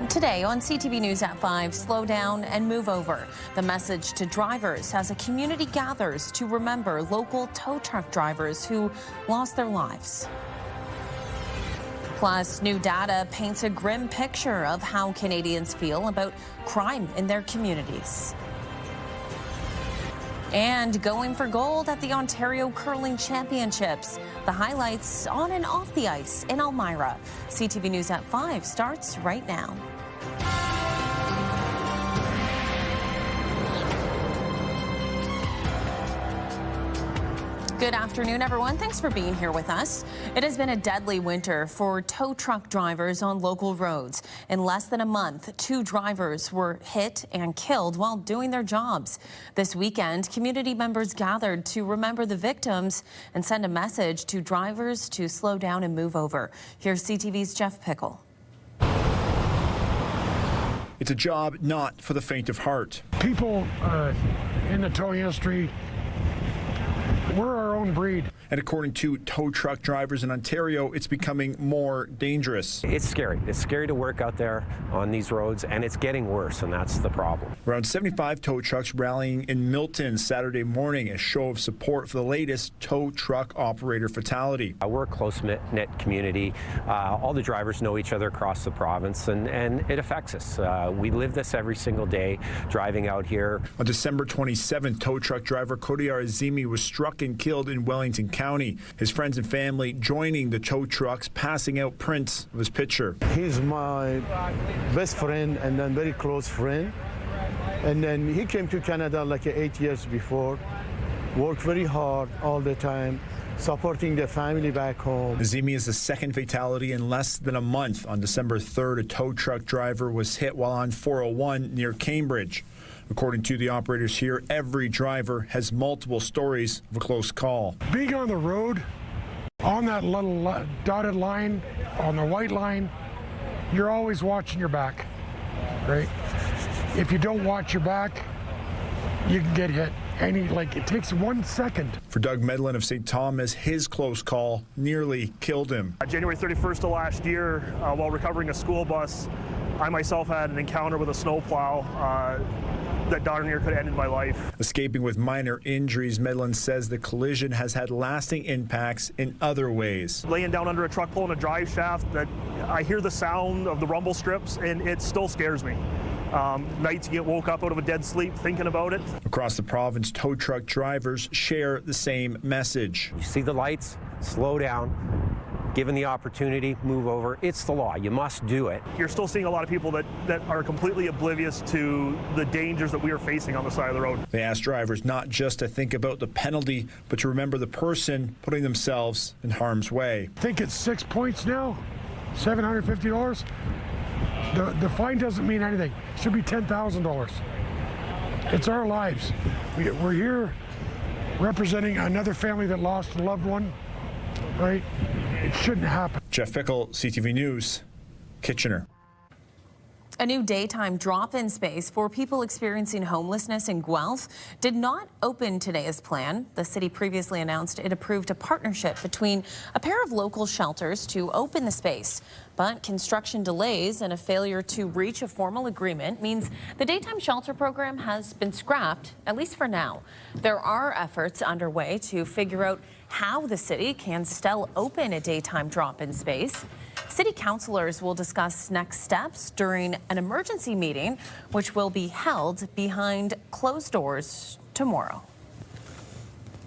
Today on CTV News at 5, slow down and move over. The message to drivers as a community gathers to remember local tow truck drivers who lost their lives. Plus, new data paints a grim picture of how Canadians feel about crime in their communities. And going for gold at the Ontario Curling Championships. The highlights on and off the ice in Elmira. CTV News at 5 starts right now. Good afternoon, everyone. Thanks for being here with us. It has been a deadly winter for tow truck drivers on local roads. In less than a month, 2 drivers were hit and killed while doing their jobs. This weekend, community members gathered to remember the victims and send a message to drivers to slow down and move over. Here's CTV's Jeff Pickle. It's a job not for the faint of heart. People in the tow industry, we're our own breed. And according to tow truck drivers in Ontario, it's becoming more dangerous. It's scary. It's scary to work out there on these roads, and it's getting worse, and that's the problem. Around 75 tow trucks rallying in Milton Saturday morning, a show of support for the latest tow truck operator fatality. We're a close-knit community. All the drivers know each other across the province, and it affects us. We live this every single day, driving out here. On December 27th, tow truck driver Kodiar Azimi was struck and killed in Wellington County. His friends and family joining the tow trucks, passing out prints of his picture. He's my best friend and then very close friend. And then he came to Canada like 8 years before, worked very hard all the time, supporting the family back home. Azimi is the second fatality in less than a month. On December 3rd, a tow truck driver was hit while on 401 near Cambridge. According to the operators here, every driver has multiple stories of a close call. Being on the road, on that little dotted line, on the white line, you're always watching your back, right? If you don't watch your back, you can get hit. It takes 1 second. For Doug Medlin of St. Thomas, his close call nearly killed him. January 31st of last year, while recovering a school bus, I myself had an encounter with a snowplow that darn near could have ended my life. Escaping with minor injuries, Medlin says the collision has had lasting impacts in other ways. Laying down under a truck pulling a drive shaft, that I hear the sound of the rumble strips, and it still scares me. Nights you get woke up out of a dead sleep thinking about it. Across the province, tow truck drivers share the same message. You see the lights, slow down. Given the opportunity, move over. It's the law. You must do it. You're still seeing a lot of people that are completely oblivious to the dangers that we are facing on the side of the road. They ask drivers not just to think about the penalty, but to remember the person putting themselves in harm's way. I think it's 6 points now, $750. The fine doesn't mean anything. It should be $10,000. It's our lives. We're here representing another family that lost a loved one, right? It shouldn't happen. Jeff Pickle, CTV News, Kitchener. A new daytime drop-in space for people experiencing homelessness in Guelph did not open today as planned. The city previously announced it approved a partnership between a pair of local shelters to open the space. But construction delays and a failure to reach a formal agreement means the daytime shelter program has been scrapped, at least for now. There are efforts underway to figure out how the city can still open a daytime drop-in space. City councillors will discuss next steps during an emergency meeting, which will be held behind closed doors tomorrow.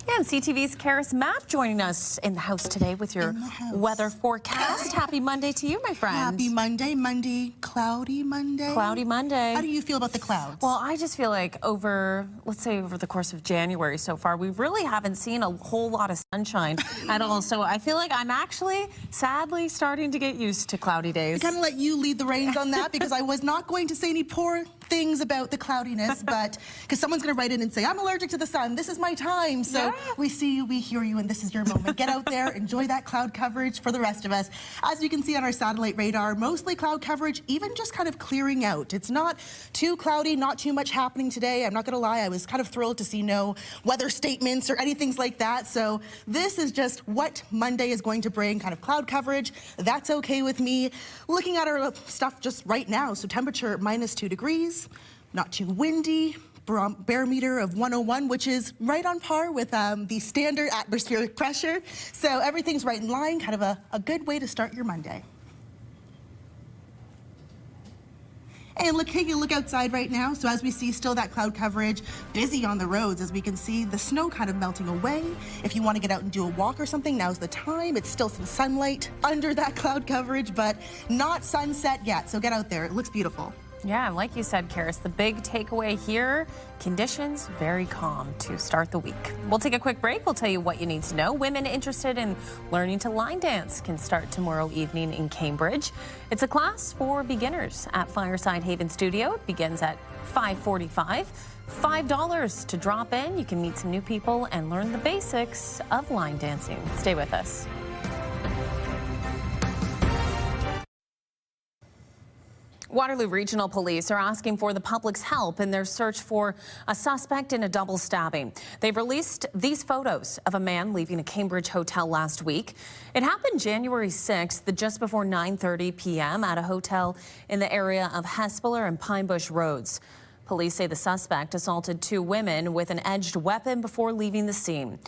And CTV's Karis Mapp joining us in the house today with your weather forecast. Happy Monday to you, my friend. Happy Monday, cloudy Monday. Cloudy Monday. How do you feel about the clouds? Well, I just feel like let's say over the course of January so far, we really haven't seen a whole lot of sunshine at all. So I feel like I'm actually sadly starting to get used to cloudy days. I kind of let you lead the reins on that because I was not going to say any poor things about the cloudiness, but because someone's going to write in and say, I'm allergic to the sun. This is my time. So we see you, we hear you, and this is your moment. Get out there, enjoy that cloud coverage for the rest of us. As you can see on our satellite radar, mostly cloud coverage, even just kind of clearing out. It's not too cloudy, not too much happening today. I'm not going to lie, I was kind of thrilled to see no weather statements or anything like that. So this is just what Monday is going to bring, kind of cloud coverage. That's okay with me. Looking at our stuff just right now, so temperature -2 degrees, not too windy, barometer of 101, which is right on par with the standard atmospheric pressure. So everything's right in line, kind of a good way to start your Monday. And taking a look outside right now, so as we see still that cloud coverage, busy on the roads, as we can see the snow kind of melting away. If you want to get out and do a walk or something, now's the time. It's still some sunlight under that cloud coverage, but not sunset yet, so get out there. It looks beautiful. Yeah, like you said, Karis, the big takeaway here, conditions very calm to start the week. We'll take a quick break. We'll tell you what you need to know. Women interested in learning to line dance can start tomorrow evening in Cambridge. It's a class for beginners at Fireside Haven Studio. It begins at 5:45. $5 to drop in. You can meet some new people and learn the basics of line dancing. Stay with us. Waterloo Regional Police are asking for the public's help in their search for a suspect in a double stabbing. They've released these photos of a man leaving a Cambridge hotel last week. It happened January 6th, just before 9:30 p.m. at a hotel in the area of Hespeler and Pine Bush Roads. Police say the suspect assaulted 2 women with an edged weapon before leaving the scene.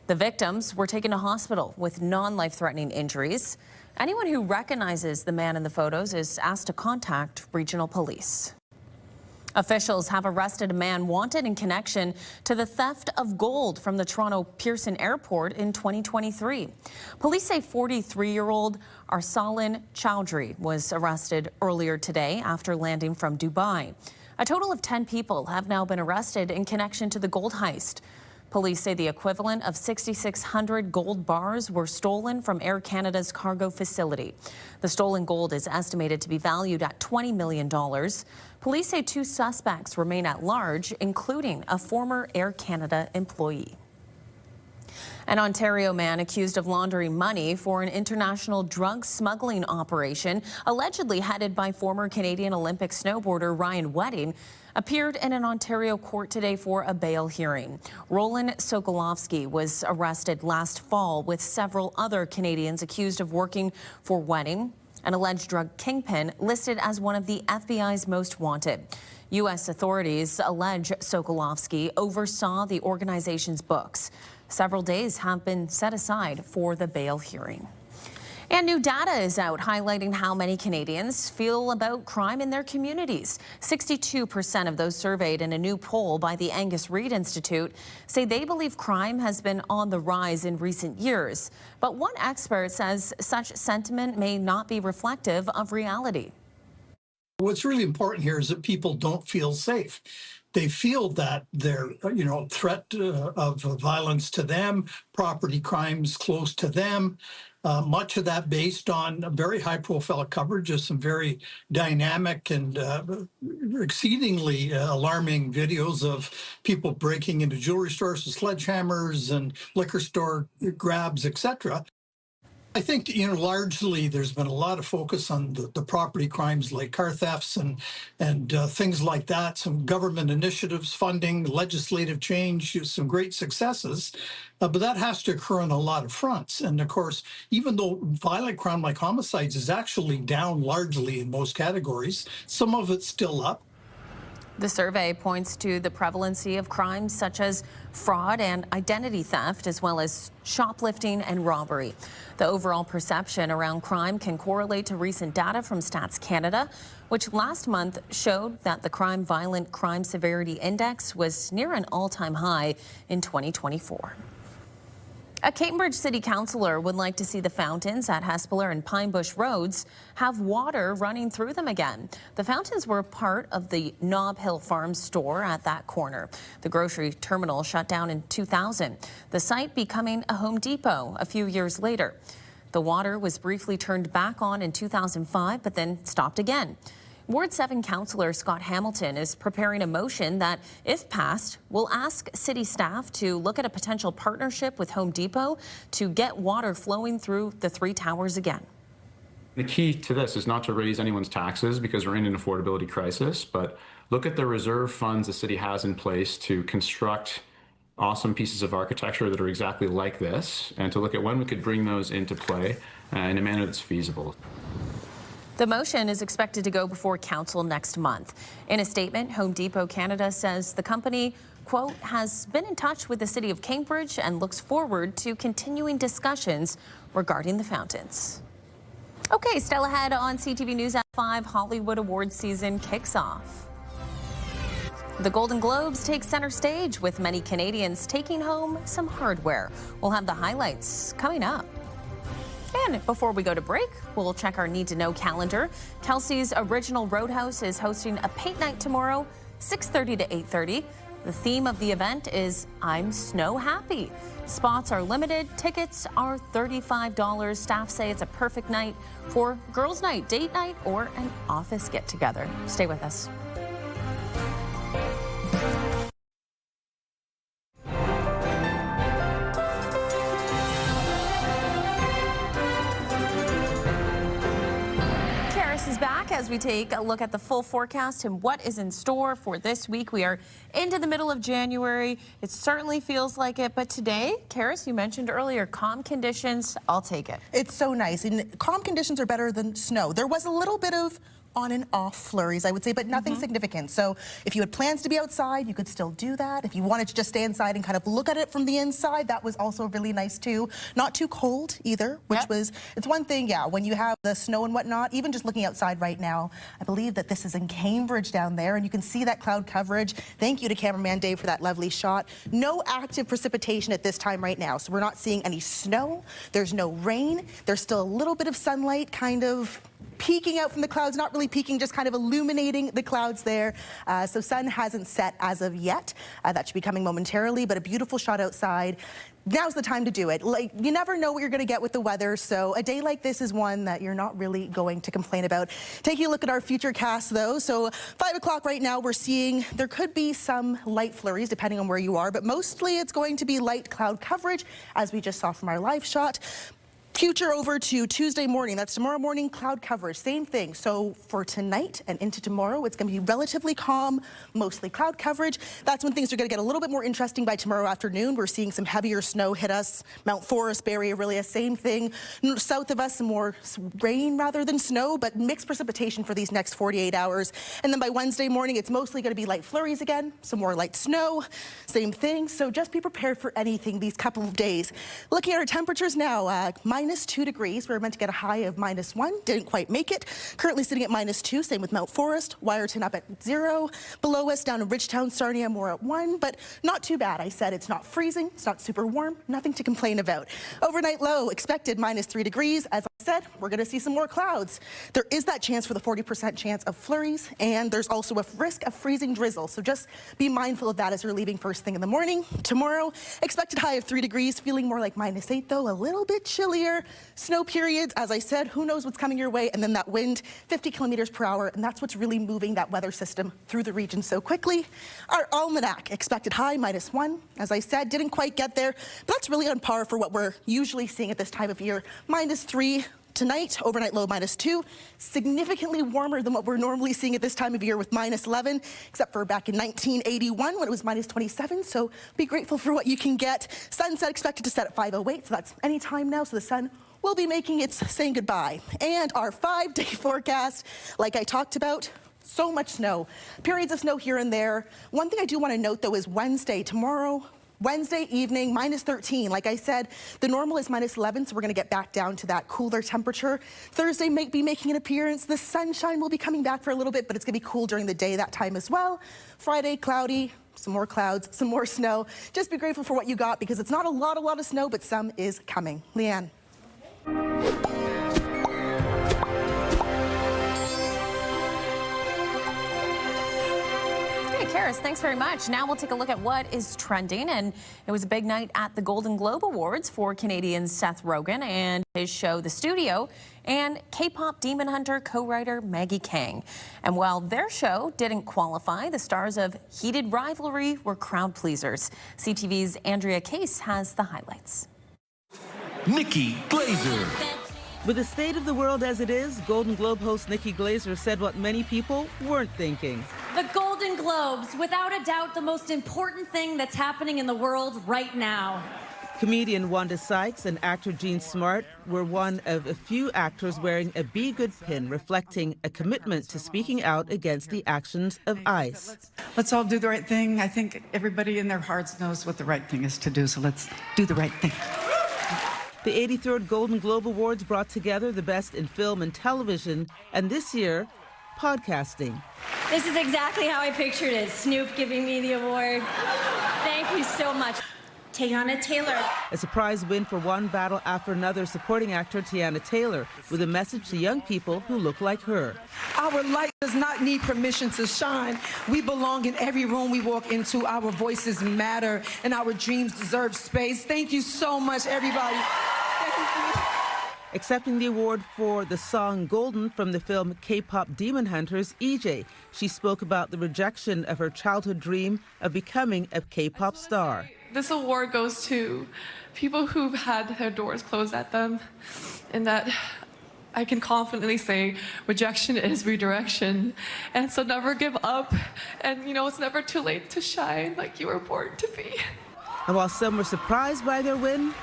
The victims were taken to hospital with non-life-threatening injuries. Anyone who recognizes the man in the photos is asked to contact regional police. Officials have arrested a man wanted in connection to the theft of gold from the Toronto Pearson Airport in 2023. Police say 43-year-old Arsalan Chowdhury was arrested earlier today after landing from Dubai. A total of 10 people have now been arrested in connection to the gold heist. Police say the equivalent of 6,600 gold bars were stolen from Air Canada's cargo facility. The stolen gold is estimated to be valued at $20 million. Police say 2 suspects remain at large, including a former Air Canada employee. An Ontario man accused of laundering money for an international drug smuggling operation, allegedly headed by former Canadian Olympic snowboarder Ryan Wedding, appeared in an Ontario court today for a bail hearing. Roland Sokolowski was arrested last fall with several other Canadians accused of working for Wedding, an alleged drug kingpin listed as one of the FBI's most wanted. U.S. authorities allege Sokolowski oversaw the organization's books. Several days have been set aside for the bail hearing. And new data is out highlighting how many Canadians feel about crime in their communities. 62% of those surveyed in a new poll by the Angus Reid Institute say they believe crime has been on the rise in recent years. But one expert says such sentiment may not be reflective of reality. What's really important here is that people don't feel safe. They feel that they're, threat of violence to them, property crimes close to them. Much of that based on a very high-profile coverage of some very dynamic and exceedingly alarming videos of people breaking into jewelry stores with sledgehammers and liquor store grabs, etc. I think, largely there's been a lot of focus on the property crimes like car thefts and things like that, some government initiatives, funding, legislative change, some great successes. But that has to occur on a lot of fronts. And of course, even though violent crime like homicides is actually down largely in most categories, some of it's still up. The survey points to the prevalency of crimes such as fraud and identity theft, as well as shoplifting and robbery. The overall perception around crime can correlate to recent data from Stats Canada, which last month showed that the Violent Crime Severity Index was near an all-time high in 2024. A Cambridge City Councillor would like to see the fountains at Hespeler and Pine Bush Roads have water running through them again. The fountains were part of the Nob Hill Farms store at that corner. The grocery terminal shut down in 2000, the site becoming a Home Depot a few years later. The water was briefly turned back on in 2005, but then stopped again. Ward 7 Councillor Scott Hamilton is preparing a motion that, if passed, will ask city staff to look at a potential partnership with Home Depot to get water flowing through the 3 towers again. The key to this is not to raise anyone's taxes because we're in an affordability crisis, but look at the reserve funds the city has in place to construct awesome pieces of architecture that are exactly like this, and to look at when we could bring those into play in a manner that's feasible. The motion is expected to go before council next month. In a statement, Home Depot Canada says the company, quote, has been in touch with the City of Cambridge and looks forward to continuing discussions regarding the fountains. Okay, still ahead on CTV News at 5, Hollywood Awards season kicks off. The Golden Globes take center stage with many Canadians taking home some hardware. We'll have the highlights coming up. And before we go to break, we'll check our need-to-know calendar. Kelsey's Original Roadhouse is hosting a paint night tomorrow, 6:30 to 8:30. The theme of the event is I'm Snow Happy. Spots are limited. Tickets are $35. Staff say it's a perfect night for girls' night, date night, or an office get-together. Stay with us. As we take a look at the full forecast and what is in store for this week. We are into the middle of January. It certainly feels like it, but today, Karis, you mentioned earlier, calm conditions. I'll take it. It's so nice, and calm conditions are better than snow. There was a little bit of on and off flurries, I would say, but nothing significant. So if you had plans to be outside, you could still do that. If you wanted to just stay inside and kind of look at it from the inside, that was also really nice too. Not too cold either, which was, it's one thing, yeah, when you have the snow and whatnot, even just looking outside right now, I believe that this is in Cambridge down there, and you can see that cloud coverage. Thank you to cameraman Dave for that lovely shot. No active precipitation at this time right now, so we're not seeing any snow. There's no rain. There's still a little bit of sunlight kind of peeking out from the clouds, not really peeking, just kind of illuminating the clouds there. So sun hasn't set as of yet. That should be coming momentarily, but a beautiful shot outside. Now's the time to do it. Like, you never know what you're going to get with the weather, so a day like this is one that you're not really going to complain about. Taking a look at our future cast, though, so 5 o'clock right now, we're seeing there could be some light flurries depending on where you are, but mostly it's going to be light cloud coverage, as we just saw from our live shot. Future over to Tuesday morning. That's tomorrow morning, cloud coverage. Same thing. So for tonight and into tomorrow, it's going to be relatively calm, mostly cloud coverage. That's when things are going to get a little bit more interesting by tomorrow afternoon. We're seeing some heavier snow hit us. Mount Forest, Barrie, Aurelia, same thing. South of us, some more rain rather than snow, but mixed precipitation for these next 48 hours. And then by Wednesday morning, it's mostly going to be light flurries again, some more light snow, same thing. So just be prepared for anything these couple of days. Looking at our temperatures now, -2 degrees. We were meant to get a high of -1. Didn't quite make it. Currently sitting at -2. Same with Mount Forest. Wyerton up at 0. Below us down in Ridgetown, Sarnia more at 1. But not too bad. I said it's not freezing. It's not super warm. Nothing to complain about. Overnight low expected -3 degrees. As I said, we're going to see some more clouds. There is that chance for the 40% chance of flurries. And there's also a risk of freezing drizzle. So just be mindful of that as you're leaving first thing in the morning. Tomorrow, expected high of 3 degrees. Feeling more like -8 though. A little bit chillier. Snow periods, as I said, who knows what's coming your way, and then that wind, 50 kilometers per hour, and that's what's really moving that weather system through the region so quickly. Our almanac, expected high, -1. As I said, didn't quite get there, but that's really on par for what we're usually seeing at this time of year. -3. Tonight, overnight low -2, significantly warmer than what we're normally seeing at this time of year with -11, except for back in 1981 when it was -27, so be grateful for what you can get. Sunset expected to set at 5:08, so that's any time now, so the sun will be making its saying goodbye. And our 5-day forecast, like I talked about, so much snow. Periods of snow here and there. One thing I do want to note, though, is Wednesday, tomorrow, Wednesday evening, -13. Like I said, the normal is -11, so we're going to get back down to that cooler temperature. Thursday may be making an appearance. The sunshine will be coming back for a little bit, but it's going to be cool during the day that time as well. Friday, cloudy, some more clouds, some more snow. Just be grateful for what you got, because it's not a lot of snow, but some is coming. Leanne. Paris, thanks very much. Now we'll take a look at what is trending. And it was a big night at the Golden Globe Awards for Canadian Seth Rogen and his show The Studio, and K-pop Demon Hunter co-writer Maggie Kang. And while their show didn't qualify, the stars of Heated Rivalry were crowd pleasers. CTV's Andrea Case has the highlights. Nikki Glaser. With the state of the world as it is, Golden Globe host Nikki Glaser said what many people weren't thinking. The Golden Globes, without a doubt, the most important thing that's happening in the world right now. Comedian Wanda Sykes and actor Gene Smart were one of a few actors wearing a Be Good pin reflecting a commitment to speaking out against the actions of ICE. Let's all do the right thing. I think everybody in their hearts knows what the right thing is to do, so let's do the right thing. The 83rd Golden Globe Awards brought together the best in film and television, and this year, podcasting. This is exactly how I pictured it. Snoop giving me the award. Thank you so much. Tiana Taylor. A surprise win for one battle after another, supporting actor Tiana Taylor with a message to young people who look like her. Our light does not need permission to shine. We belong in every room we walk into. Our voices matter and our dreams deserve space. Thank you so much, everybody. Thank you. Accepting the award for the song Golden from the film K-pop Demon Hunters, EJ. She spoke about the rejection of her childhood dream of becoming a K-pop star. This award goes to people who've had their doors closed at them, and that I can confidently say rejection is redirection. And so never give up, and it's never too late to shine like you were born to be. And while some were surprised by their win,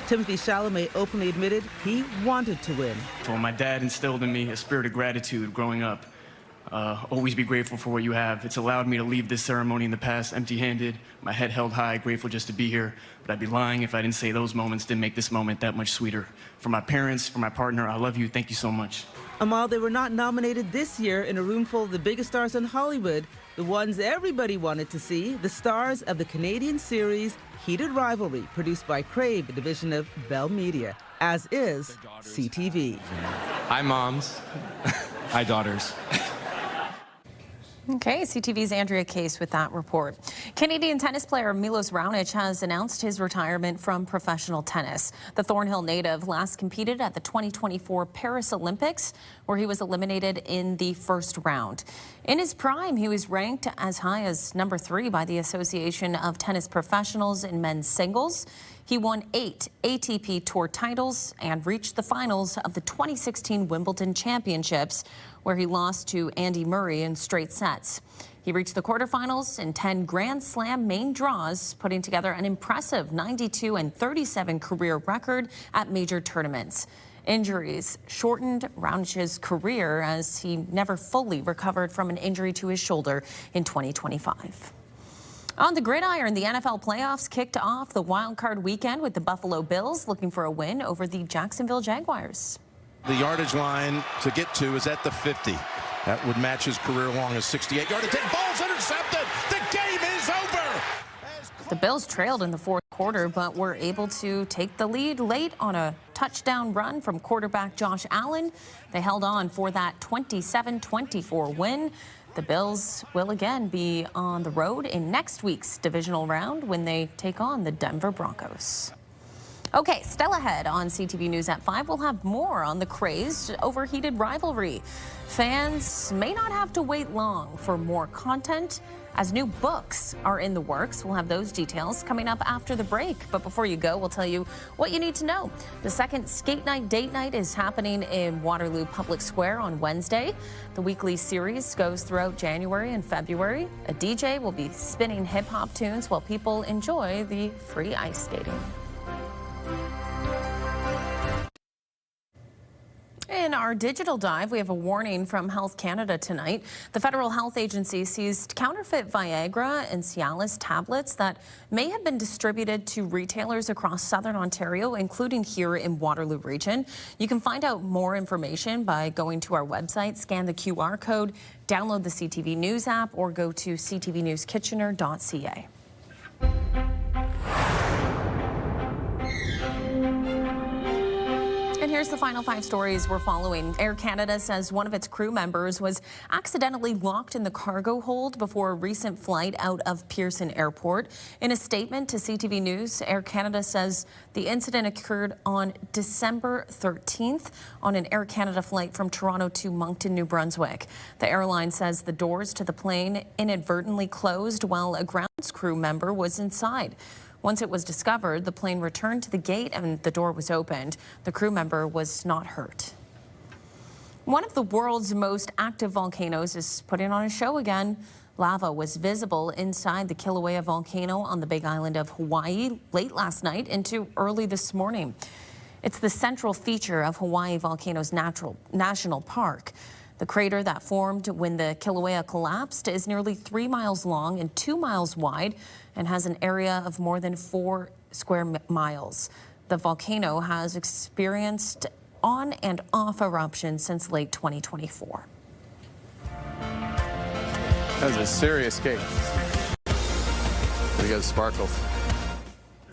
Timothy Chalamet openly admitted he wanted to win. Well, my dad instilled in me a spirit of gratitude growing up. Always be grateful for what you have. It's allowed me to leave this ceremony in the past empty-handed, my head held high, grateful just to be here. But I'd be lying if I didn't say those moments didn't make this moment that much sweeter. For my parents, for my partner, I love you. Thank you so much. And while they were not nominated this year in a room full of the biggest stars in Hollywood, the ones everybody wanted to see, the stars of the Canadian series Heated Rivalry, produced by Crave, a division of Bell Media, as is CTV. Hi, moms. Hi, daughters. Okay, CTV's Andrea Case with that report. Canadian tennis player Milos Raonic has announced his retirement from professional tennis. The Thornhill native last competed at the 2024 Paris Olympics, where he was eliminated in the first round. In his prime, he was ranked as high as number 3 by the Association of Tennis Professionals in men's singles. He won 8 ATP Tour titles and reached the finals of the 2016 Wimbledon Championships, where he lost to Andy Murray in straight sets. He reached the quarterfinals in 10 Grand Slam main draws, putting together an impressive 92-37 career record at major tournaments. Injuries shortened Raonic's career as he never fully recovered from an injury to his shoulder in 2025. On the gridiron, the NFL playoffs kicked off the wildcard weekend with the Buffalo Bills looking for a win over the Jacksonville Jaguars. The yardage line to get to is at the 50. That would match his career long as 68-yard attempt. Ball's intercepted. The game is over. The Bills trailed in the fourth quarter, but were able to take the lead late on a touchdown run from quarterback Josh Allen. They held on for that 27-24 win. The Bills will again be on the road in next week's divisional round when they take on the Denver Broncos. Okay, still ahead on CTV News at 5, we'll have more on the crazed overheated rivalry. Fans may not have to wait long for more content as new books are in the works. We'll have those details coming up after the break. But before you go, we'll tell you what you need to know. The second Skate Night Date Night is happening in Waterloo Public Square on Wednesday. The weekly series goes throughout January and February. A DJ will be spinning hip-hop tunes while people enjoy the free ice skating. In our digital dive, we have a warning from Health Canada tonight. The Federal Health Agency seized counterfeit Viagra and Cialis tablets that may have been distributed to retailers across southern Ontario, including here in Waterloo Region. You can find out more information by going to our website, scan the QR code, download the CTV News app, or go to ctvnewskitchener.ca. And here's the final 5 stories we're following. Air Canada says one of its crew members was accidentally locked in the cargo hold before a recent flight out of Pearson Airport. In a statement to CTV News, Air Canada says the incident occurred on December 13th on an Air Canada flight from Toronto to Moncton, New Brunswick. The airline says the doors to the plane inadvertently closed while a grounds crew member was inside. Once it was discovered, the plane returned to the gate and the door was opened. The crew member was not hurt. One of the world's most active volcanoes is putting on a show again. Lava was visible inside the Kilauea volcano on the Big Island of Hawaii late last night into early this morning. It's the central feature of Hawaii Volcanoes National Park. The crater that formed when the Kilauea collapsed is nearly 3 miles long and 2 miles wide and has an area of more than 4 square miles. The volcano has experienced on and off eruptions since late 2024. That was a serious cake. We got sparkles.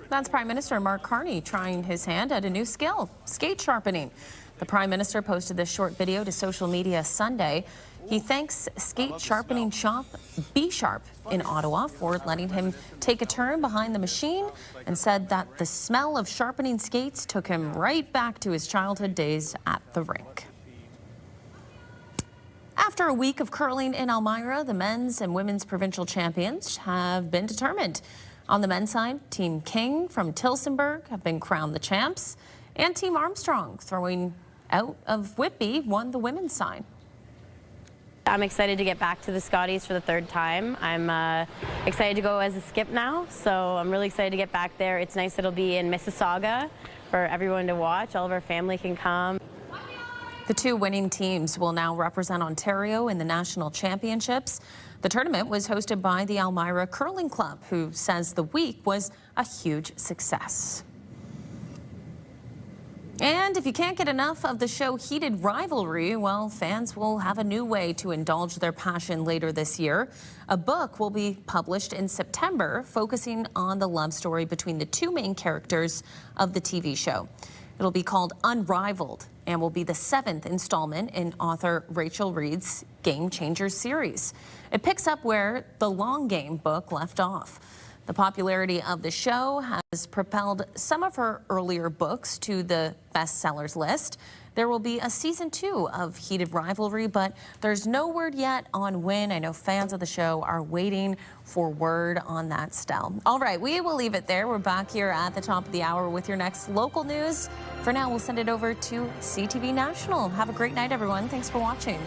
That's Prime Minister Mark Carney trying his hand at a new skill, skate sharpening. The Prime Minister posted this short video to social media Sunday. He thanks skate sharpening shop Be Sharp in Ottawa for letting him take a turn behind the machine and said that the smell of sharpening skates took him right back to his childhood days at the rink. After a week of curling in Elmira, the men's and women's provincial champions have been determined. On the men's side, Team King from Tillsonburg have been crowned the champs, and Team Armstrong, throwing out of Whitby, won the women's side. I'm excited to get back to the Scotties for the 3rd time. I'm excited to go as a skip now, so I'm really excited to get back there. It's nice it'll be in Mississauga for everyone to watch. All of our family can come. The 2 winning teams will now represent Ontario in the national championships. The tournament was hosted by the Elmira Curling Club, who says the week was a huge success. And if you can't get enough of the show Heated Rivalry, well, fans will have a new way to indulge their passion later this year. A book will be published in September, focusing on the love story between the 2 main characters of the TV show. It'll be called Unrivaled and will be the 7th installment in author Rachel Reed's Game Changers series. It picks up where the Long Game book left off. The popularity of the show has propelled some of her earlier books to the bestsellers list. There will be a season 2 of Heated Rivalry, but there's no word yet on when. I know fans of the show are waiting for word on that still. All right, we will leave it there. We're back here at the top of the hour with your next local news. For now, we'll send it over to CTV National. Have a great night, everyone. Thanks for watching.